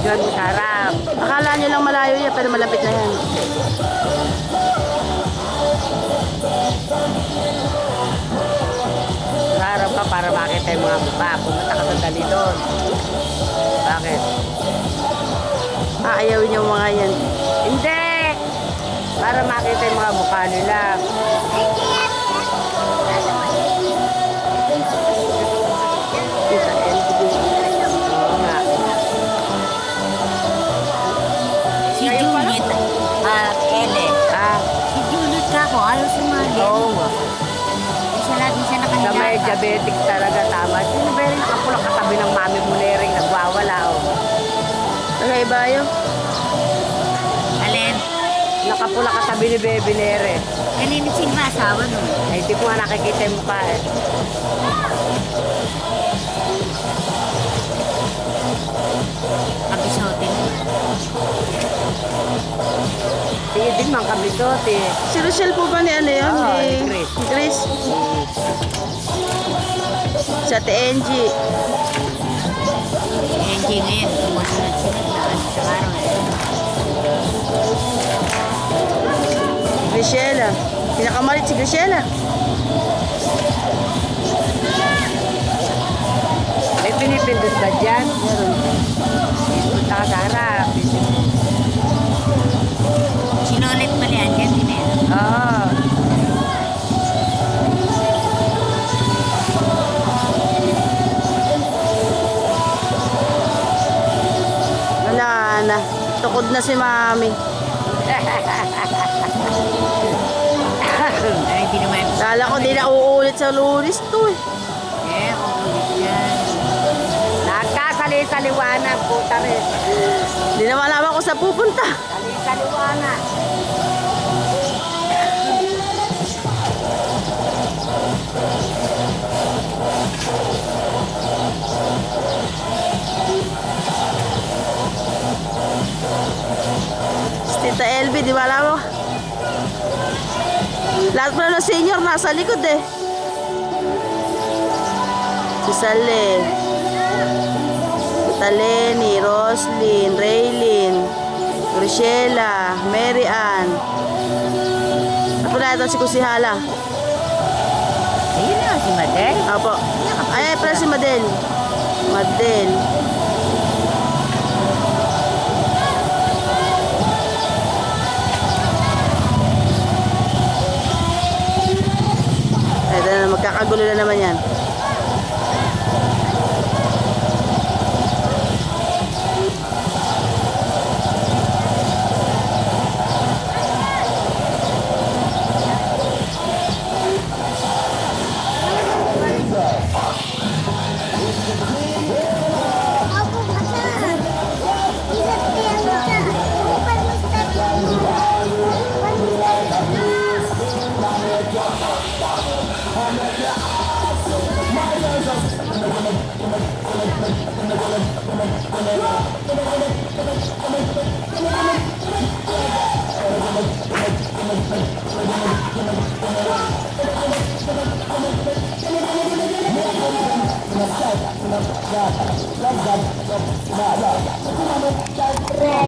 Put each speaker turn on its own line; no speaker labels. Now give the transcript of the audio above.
Yun, sarap.
Akala nyo lang malayo yan, pero malapit na yan.
Sarap pa para makita yung mga mukha. Pumunta ka sandali doon. Bakit?
Aayawin yung mga yan.
Hindi! Para makita yung mga mukha nila.
Tita LB.
Oo nga.
Si Juliet, Ele.
Ah,
Si Juliet ka ako, ayaw sumali.
oo nga.
Isa lagi siya
Sa
nakahiga.
may diabetic talaga, tama. Sino ba yung nakapulak katabi ng mami mo na rin nagwawala, oh.
Nagaiba yun.
Alin?
Nakapula katabi ni Bebe Nere.
Kanina sino ba asawa nun?
Ay, hindi ko nga nakikita yung mukha eh.
Kabisote mo.
Sige din mang kami dote.
Si Rochelle po ba ni ano yun?
Oo,
ni
ni Chris.
Chris. Sa TNG.
Si NJ ngayon, tumusunod sila na sa araw eh.
Griselda. Pinakamalit si Griselda.
May pinipindot ba dyan?
Meron.
Punta ka sa harap.
Sinulit pala yan dyan, din eh.
Oo.
Wala na. Tukod na si Mami.
Ay, hindi naman.
Kala ko di na uulit sa Lunis to eh.
Eh, uulit yan.
Nagkasali-saliwanag, puta rin.
Di na malaman ko sa pupunta.
Sali-saliwanag.
Si Tita LB, di ba alam mo? Lahat pala ng senior nasa likod eh. Si Sale, Tita Lenny, Roslyn, Raylin, Grisela, Mary Ann. At wala ito si Kusihala.
Ayun na, si Madel.
Opo. Ay, pala si Madel. Madel. Ito na, magkakagulo na naman yan.